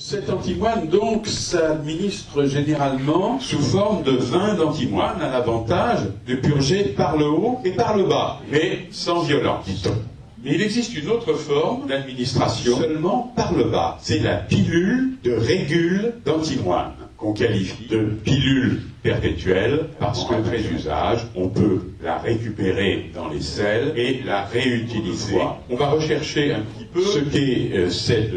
Cet antimoine, donc, s'administre généralement sous forme de vin d'antimoine, à l'avantage de purger par le haut et par le bas, mais sans violence. Mais il existe une autre forme d'administration seulement par le bas. C'est la pilule de régule d'antimoine, qu'on qualifie de pilule perpétuelle, parce qu'après usage, on peut la récupérer dans les selles et la réutiliser. On va rechercher un petit peu ce qu'est cette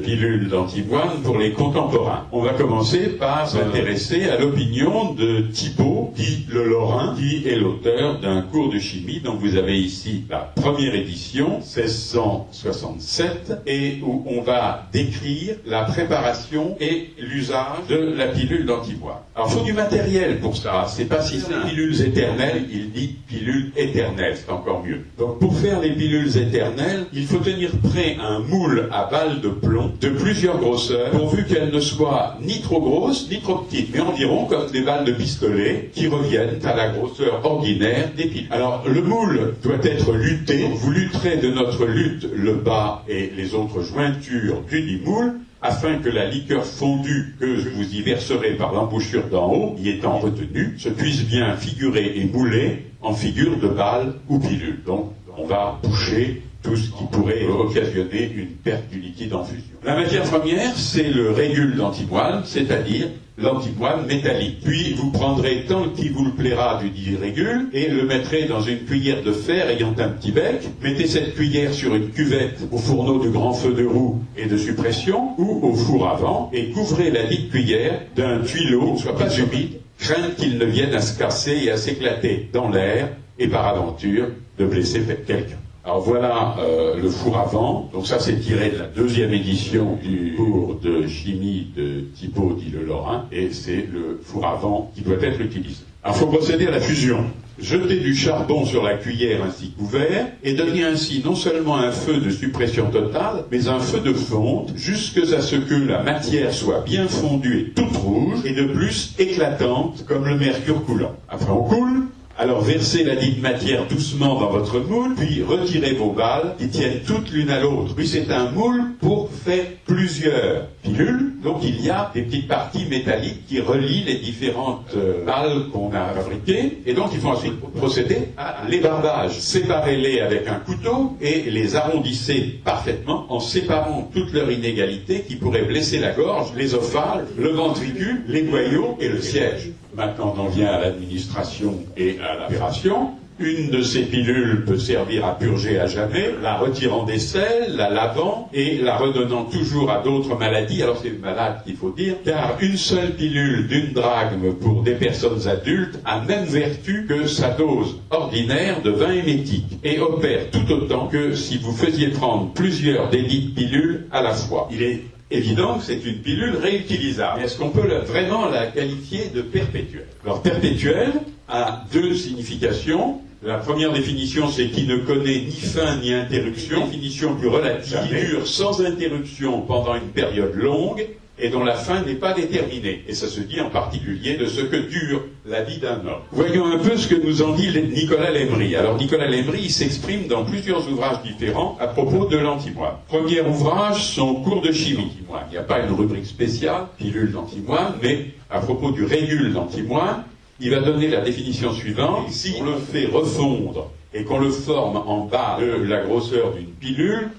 pilule d'antimoine pour les contemporains. On va commencer par s'intéresser à l'opinion de Thibaut, dit le Lorrain, qui est l'auteur d'un cours de chimie dont vous avez ici la première édition, 1667, et où on va décrire la préparation et l'usage de la pilule d'antimoine. Alors, il faut du matériel pour ça, c'est pas si simple. Pilules éternelles, il dit pilules éternelles, c'est encore mieux. Donc pour faire les pilules éternelles, il faut tenir prêt un moule à balle de plomb de plusieurs grosseurs, pourvu qu'elles ne soient ni trop grosses ni trop petites, mais environ comme des balles de pistolet qui reviennent à la grosseur ordinaire des pilules. Alors le moule doit être lutté, vous lutterez de notre lutte le bas et les autres jointures du moule, afin que la liqueur fondue que je vous y verserai par l'embouchure d'en haut, y étant retenue, se puisse bien figurer et mouler en figure de balle ou pilule. Donc, on va boucher tout ce qui pourrait occasionner une perte du liquide en fusion. La matière première, c'est le régule d'antimoine, c'est-à-dire l'antimoine métallique. Puis vous prendrez tant qu'il vous le plaira du dit régule et le mettrez dans une cuillère de fer ayant un petit bec. Mettez cette cuillère sur une cuvette au fourneau du grand feu de roue et de suppression ou au four à vent et couvrez la dite cuillère d'un tuyau qui ne soit pas humide, crainte qu'il ne vienne à se casser et à s'éclater dans l'air et par aventure de blesser quelqu'un. Alors voilà le four à vent. Donc ça c'est tiré de la deuxième édition du cours de chimie de Thibaut dit le Lorrain, et c'est le four à vent qui doit être utilisé. Alors il faut procéder à la fusion. Jetez du charbon sur la cuillère ainsi couvert et donnez ainsi non seulement un feu de suppression totale, mais un feu de fonte jusqu'à ce que la matière soit bien fondue et toute rouge et de plus éclatante comme le mercure coulant. Après on coule. Alors versez la dite matière doucement dans votre moule, puis retirez vos balles qui tiennent toutes l'une à l'autre. Puis c'est un moule pour faire plusieurs pilules. Donc il y a des petites parties métalliques qui relient les différentes balles qu'on a fabriquées. Et donc il faut ensuite procéder à l'ébarbage. Séparez-les avec un couteau et les arrondissez parfaitement en séparant toute leur inégalité qui pourrait blesser la gorge, l'ésophage, le ventricule, les boyaux et le siège. Maintenant, on vient à l'administration et à l'opération. Une de ces pilules peut servir à purger à jamais, la retirant des selles, la lavant et la redonnant toujours à d'autres maladies. Alors c'est malade qu'il faut dire, car une seule pilule d'une drachme pour des personnes adultes a même vertu que sa dose ordinaire de vin émétique et opère tout autant que si vous faisiez prendre plusieurs des dites pilules à la fois. Il est évident que c'est une pilule réutilisable. Mais est-ce qu'on peut vraiment la qualifier de perpétuelle? Alors perpétuelle a deux significations. La première définition, c'est qui ne connaît ni fin ni interruption. Définition plus relative, qui dure sans interruption pendant une période longue et dont la fin n'est pas déterminée. Et ça se dit en particulier de ce que dure la vie d'un homme. Voyons un peu ce que nous en dit Nicolas Lemery. Alors Nicolas Lemery, il s'exprime dans plusieurs ouvrages différents à propos de l'antimoine. Premier ouvrage, son cours de chimie. Il n'y a pas une rubrique spéciale, pilule d'antimoine, mais à propos du régule d'antimoine, il va donner la définition suivante. Si on le fait refondre et qu'on le forme en bas de la grosseur d'une pilule,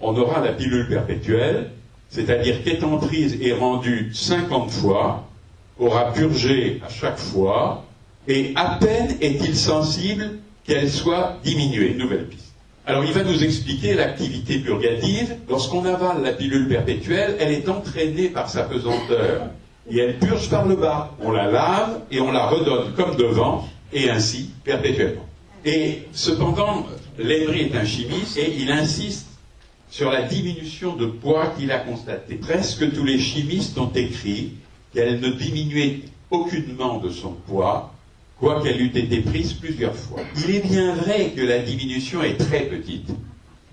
on aura la pilule perpétuelle, c'est-à-dire qu'étant prise et rendue 50 fois, aura purgé à chaque fois, et à peine est-il sensible qu'elle soit diminuée. Une nouvelle piste. Alors il va nous expliquer l'activité purgative. Lorsqu'on avale la pilule perpétuelle, elle est entraînée par sa pesanteur. Et elle purge par le bas. On la lave et on la redonne comme devant, et ainsi perpétuellement. Et cependant, Lemery est un chimiste et il insiste sur la diminution de poids qu'il a constatée. Presque tous les chimistes ont écrit qu'elle ne diminuait aucunement de son poids, quoiqu'elle eût été prise plusieurs fois. Il est bien vrai que la diminution est très petite,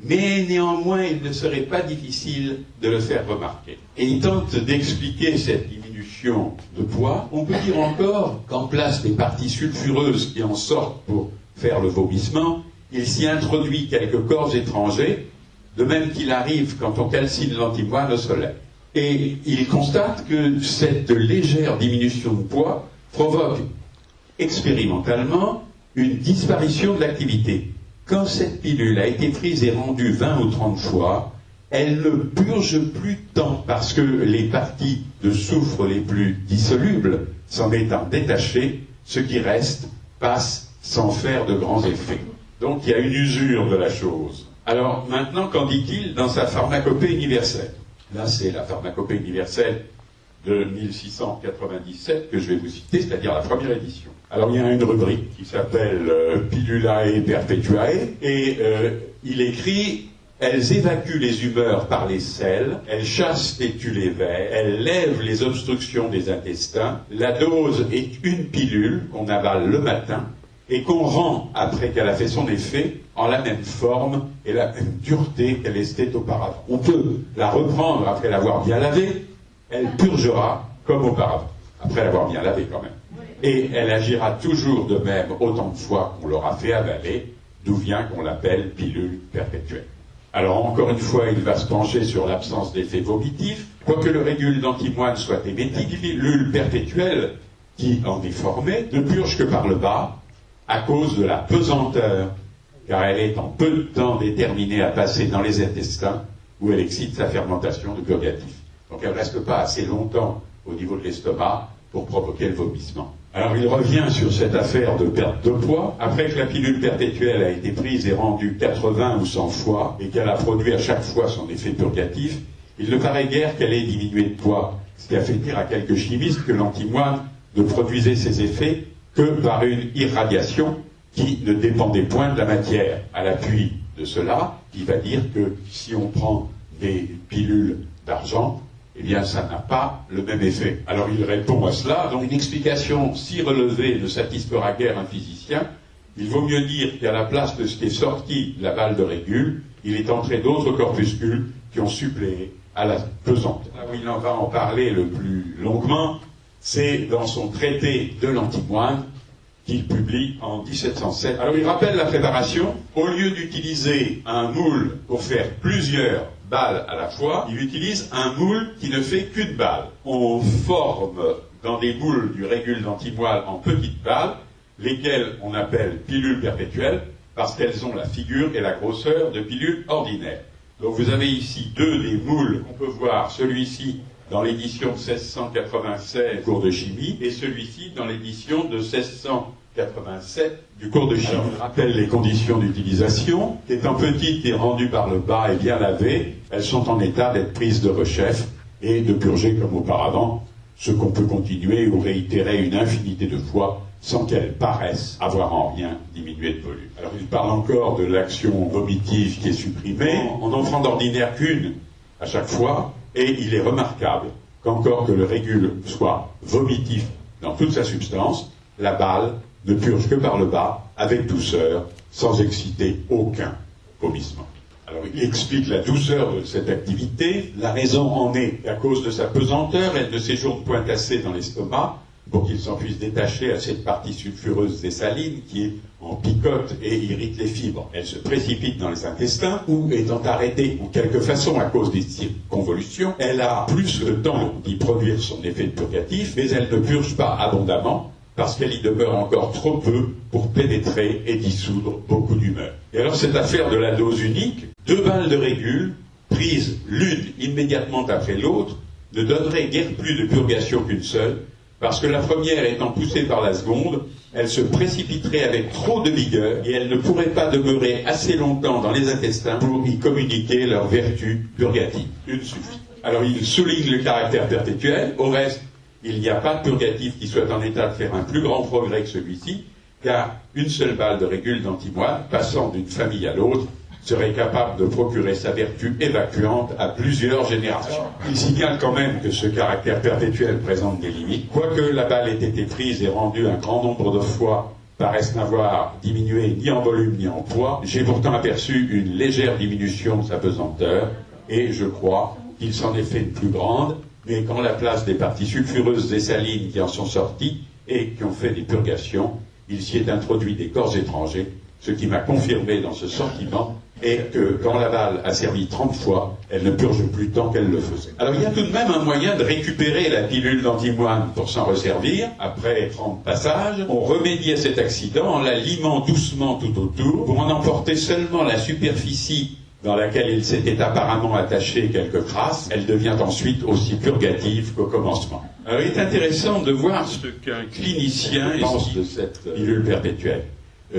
mais néanmoins il ne serait pas difficile de le faire remarquer. Et il tente d'expliquer cette diminution de poids. On peut dire encore qu'en place des parties sulfureuses qui en sortent pour faire le vomissement, il s'y introduit quelques corps étrangers, de même qu'il arrive quand on calcine l'antimoine au soleil. Et il constate que cette légère diminution de poids provoque expérimentalement une disparition de l'activité. Quand cette pilule a été prise et rendue 20 ou 30 fois, elle ne purge plus tant parce que les parties de soufre les plus dissolubles s'en étant détachées, ce qui reste passe sans faire de grands effets. Donc il y a une usure de la chose. Alors maintenant, qu'en dit-il dans sa pharmacopée universelle? Là, c'est la pharmacopée universelle de 1697 que je vais vous citer, c'est-à-dire la première édition. Alors il y a une rubrique qui s'appelle Pillulae Perpetuae, et il écrit: elles évacuent les humeurs par les selles, elles chassent et tuent les vers, elles lèvent les obstructions des intestins. La dose est une pilule qu'on avale le matin et qu'on rend, après qu'elle a fait son effet, en la même forme et la même dureté qu'elle était auparavant. On peut la reprendre après l'avoir bien lavée, elle purgera comme auparavant, après l'avoir bien lavée quand même. Et elle agira toujours de même autant de fois qu'on l'aura fait avaler, d'où vient qu'on l'appelle pilule perpétuelle. Alors encore une fois, il va se pencher sur l'absence d'effet vomitif. Quoique le régule d'antimoine soit émétique, pilule perpétuelle, qui en est formée, ne purge que par le bas, à cause de la pesanteur, car elle est en peu de temps déterminée à passer dans les intestins, où elle excite sa fermentation de purgatif. Donc elle ne reste pas assez longtemps au niveau de l'estomac pour provoquer le vomissement. Alors il revient sur cette affaire de perte de poids. Après que la pilule perpétuelle a été prise et rendue 80 ou 100 fois, et qu'elle a produit à chaque fois son effet purgatif, il ne paraît guère qu'elle ait diminué de poids, ce qui a fait dire à quelques chimistes que l'antimoine ne produisait ses effets que par une irradiation qui ne dépendait point de la matière. À l'appui de cela, il va dire que si on prend des pilules d'argent, eh bien ça n'a pas le même effet. Alors il répond à cela, donc une explication si relevée ne satisfera guère un physicien. Il vaut mieux dire qu'à la place de ce qui est sorti de la balle de régule, il est entré d'autres corpuscules qui ont suppléé à la pesante. Là où il en va en parler le plus longuement, c'est dans son traité de l'antimoine qu'il publie en 1707. Alors il rappelle la préparation. Au lieu d'utiliser un moule pour faire plusieurs balles à la fois, il utilise un moule qui ne fait qu'une balle. On forme dans des moules du régule d'antimoine en petites balles, lesquelles on appelle pilules perpétuelles, parce qu'elles ont la figure et la grosseur de pilules ordinaires. Donc vous avez ici deux des moules qu'on peut voir, celui-ci dans l'édition de 1696 cours de chimie, et celui-ci dans l'édition de 1687 du cours de chimie. Alors, je rappelle les conditions d'utilisation. Étant petites et rendues par le bas et bien lavées, elles sont en état d'être prises de rechef et de purger comme auparavant, ce qu'on peut continuer ou réitérer une infinité de fois sans qu'elles paraissent avoir en rien diminué de volume. Alors il parle encore de l'action vomitive qui est supprimée, en n'en prend d'ordinaire qu'une à chaque fois, et il est remarquable qu'encore que le régule soit vomitif dans toute sa substance, la balle ne purge que par le bas, avec douceur, sans exciter aucun vomissement. Alors il explique la douceur de cette activité. La raison en est qu'à cause de sa pesanteur, elle ne séjourne point assez dans l'estomac pour qu'il s'en puisse détacher à cette partie sulfureuse des salines qui est en picote et irrite les fibres. Elle se précipite dans les intestins où, étant arrêtée en quelque façon à cause des convolutions, elle a plus le temps d'y produire son effet purgatif, mais elle ne purge pas abondamment parce qu'elle y demeure encore trop peu pour pénétrer et dissoudre beaucoup d'humeurs. Et alors cette affaire de la dose unique, 2 balles de régule, prises l'une immédiatement après l'autre, ne donnerait guère plus de purgation qu'une seule, parce que la première étant poussée par la seconde, elle se précipiterait avec trop de vigueur et elle ne pourrait pas demeurer assez longtemps dans les intestins pour y communiquer leur vertu purgative. Une suffit. Alors il souligne le caractère perpétuel. Au reste, il n'y a pas de purgatif qui soit en état de faire un plus grand progrès que celui-ci, car une seule balle de régule d'antimoine, passant d'une famille à l'autre, serait capable de procurer sa vertu évacuante à plusieurs générations. Il signale quand même que ce caractère perpétuel présente des limites. Quoique la balle ait été prise et rendue un grand nombre de fois, paraissent n'avoir diminué ni en volume ni en poids, j'ai pourtant aperçu une légère diminution de sa pesanteur, et je crois qu'il s'en est fait une plus grande, mais qu'en la place des parties sulfureuses et salines qui en sont sorties et qui ont fait des purgations, il s'y est introduit des corps étrangers, ce qui m'a confirmé dans ce sentiment et que quand la balle a servi 30 fois, elle ne purge plus tant qu'elle le faisait. Alors il y a tout de même un moyen de récupérer la pilule d'antimoine pour s'en resservir. Après 30 passages, on remédie à cet accident en la limant doucement tout autour pour en emporter seulement la superficie dans laquelle il s'était apparemment attaché quelques crasses. Elle devient ensuite aussi purgative qu'au commencement. Alors il est intéressant de voir ce qu'un clinicien pense de cette pilule perpétuelle.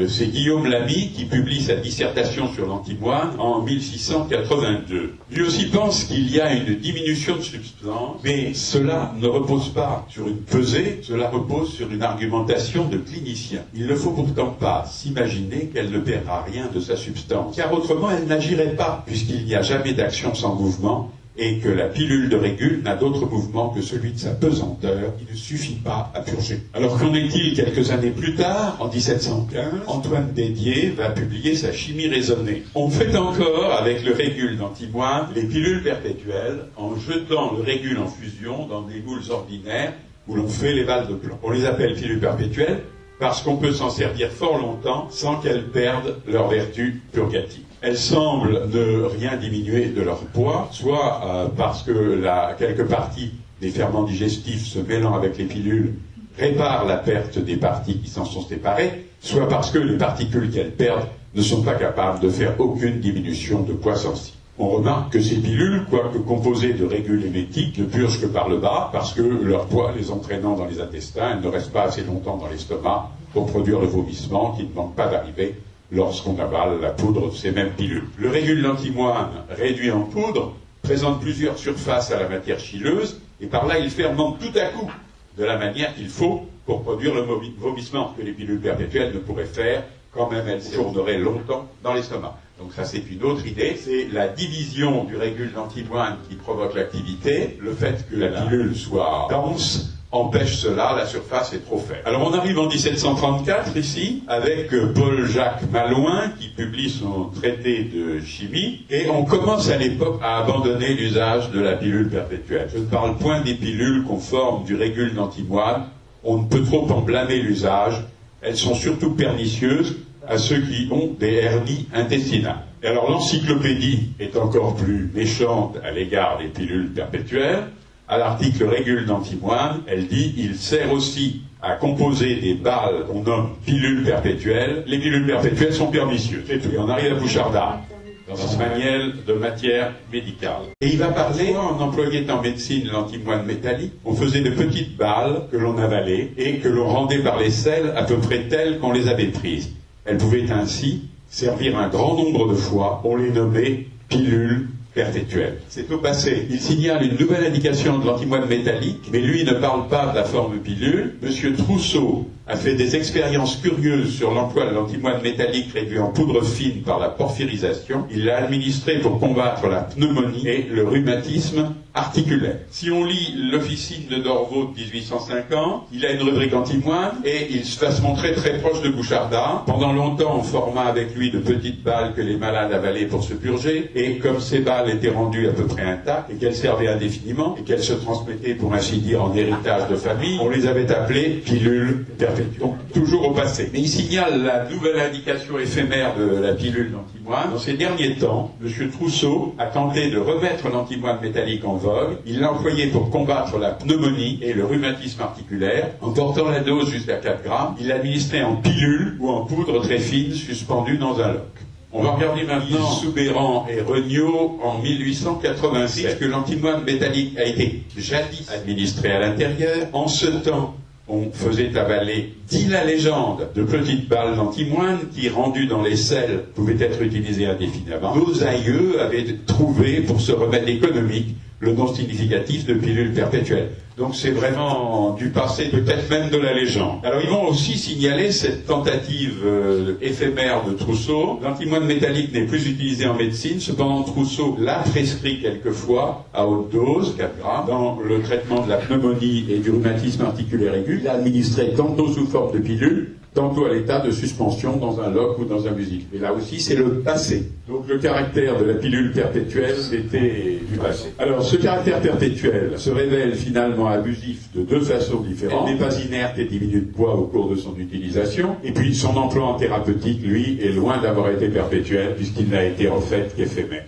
C'est Guillaume Lamy qui publie sa dissertation sur l'antimoine en 1682. Lui aussi pense qu'il y a une diminution de substance, mais cela ne repose pas sur une pesée, cela repose sur une argumentation de clinicien. Il ne faut pourtant pas s'imaginer qu'elle ne perdra rien de sa substance, car autrement elle n'agirait pas, puisqu'il n'y a jamais d'action sans mouvement, et que la pilule de régule n'a d'autre mouvement que celui de sa pesanteur, qui ne suffit pas à purger. Alors qu'en est-il quelques années plus tard, en 1715, Antoine Dédier va publier sa chimie raisonnée. On fait encore, avec le régule d'antimoine, les pilules perpétuelles, en jetant le régule en fusion dans des moules ordinaires où l'on fait les balles de plomb. On les appelle pilules perpétuelles parce qu'on peut s'en servir fort longtemps sans qu'elles perdent leur vertu purgative. Elles semblent ne rien diminuer de leur poids, soit parce que quelques parties des ferments digestifs se mêlant avec les pilules réparent la perte des parties qui s'en sont séparées, soit parce que les particules qu'elles perdent ne sont pas capables de faire aucune diminution de poids sensible. On remarque que ces pilules, quoique composées de régules émétiques, ne purgent que par le bas, parce que leur poids les entraînant dans les intestins, elles ne restent pas assez longtemps dans l'estomac pour produire le vomissement qui ne manque pas d'arriver lorsqu'on avale la poudre de ces mêmes pilules. Le régule d'antimoine réduit en poudre présente plusieurs surfaces à la matière chileuse, et par là il fermente tout à coup de la manière qu'il faut pour produire le vomissement que les pilules perpétuelles ne pourraient faire, quand même elles séjourneraient longtemps dans l'estomac. Donc ça c'est une autre idée, c'est la division du régule d'antimoine qui provoque l'activité, le fait que la pilule soit dense empêche cela, la surface est trop faible. Alors on arrive en 1734 ici, avec Paul-Jacques Malouin qui publie son traité de chimie, et on commence à l'époque à abandonner l'usage de la pilule perpétuelle. Je ne parle point des pilules conformes du régule d'antimoine, on ne peut trop en blâmer l'usage, elles sont surtout pernicieuses à ceux qui ont des hernies intestinales. Et alors l'encyclopédie est encore plus méchante à l'égard des pilules perpétuelles. À l'article régule d'antimoine, elle dit « Il sert aussi à composer des balles qu'on nomme pilules perpétuelles. Les pilules perpétuelles sont pernicieuses. » C'est tout. Et on arrive à Bouchardard, dans ce manuel de matière médicale. Et il va parler, on employait en médecine l'antimoine métallique, on faisait de petites balles que l'on avalait et que l'on rendait par les selles à peu près telles qu'on les avait prises. Elles pouvaient ainsi servir un grand nombre de fois, on les nommait pilules perpétuelle. C'est au passé. Il signale une nouvelle indication de l'antimoine métallique, mais lui ne parle pas de la forme pilule. Monsieur Trousseau a fait des expériences curieuses sur l'emploi de l'antimoine métallique réduit en poudre fine par la porphyrisation. Il l'a administré pour combattre la pneumonie et le rhumatisme articulaire. Si on lit l'officine de Dorvaux de 1850, il a une rubrique antimoine et il va se montrer très proche de Bouchardard. Pendant longtemps, on forma avec lui de petites balles que les malades avalaient pour se purger, et comme ces balles étaient rendues à peu près intactes et qu'elles servaient indéfiniment et qu'elles se transmettaient pour ainsi dire en héritage de famille, on les avait appelées pilules perpétuelles. Donc toujours au passé. Mais il signale la nouvelle indication éphémère de la pilule d'antimoine. Dans ces derniers temps, M. Trousseau a tenté de remettre l'antimoine métallique en vogue. Il l'a employé pour combattre la pneumonie et le rhumatisme articulaire. En portant la dose jusqu'à 4 grammes, il l'administrait en pilule ou en poudre très fine suspendue dans un loch. On va regarder maintenant Soubeyran et Regnault en 1886, que l'antimoine métallique a été jadis administré à l'intérieur. En ce temps, on faisait avaler, dit la légende, de petites balles d'antimoine qui, rendues dans les selles, pouvaient être utilisées indéfiniment. Nos aïeux avaient trouvé, pour ce remède économique, le nom significatif de pilule perpétuelle. Donc c'est vraiment du passé, peut-être même de la légende. Alors ils vont aussi signaler cette tentative éphémère de Trousseau. L'antimoine métallique n'est plus utilisé en médecine, cependant Trousseau l'a prescrit quelquefois à haute dose, 4 grammes, dans le traitement de la pneumonie et du rhumatisme articulaire aigu. Il l'a administré tantôt sous forme de pilule, tantôt à l'état de suspension dans un loch ou dans un musique. Et là aussi, c'est le passé. Donc le caractère de la pilule perpétuelle était du passé. Alors ce caractère perpétuel se révèle finalement abusif de deux façons différentes. Elle n'est pas inerte et diminue de poids au cours de son utilisation. Et puis son emploi en thérapeutique, lui, est loin d'avoir été perpétuel puisqu'il n'a été en fait qu'éphémère.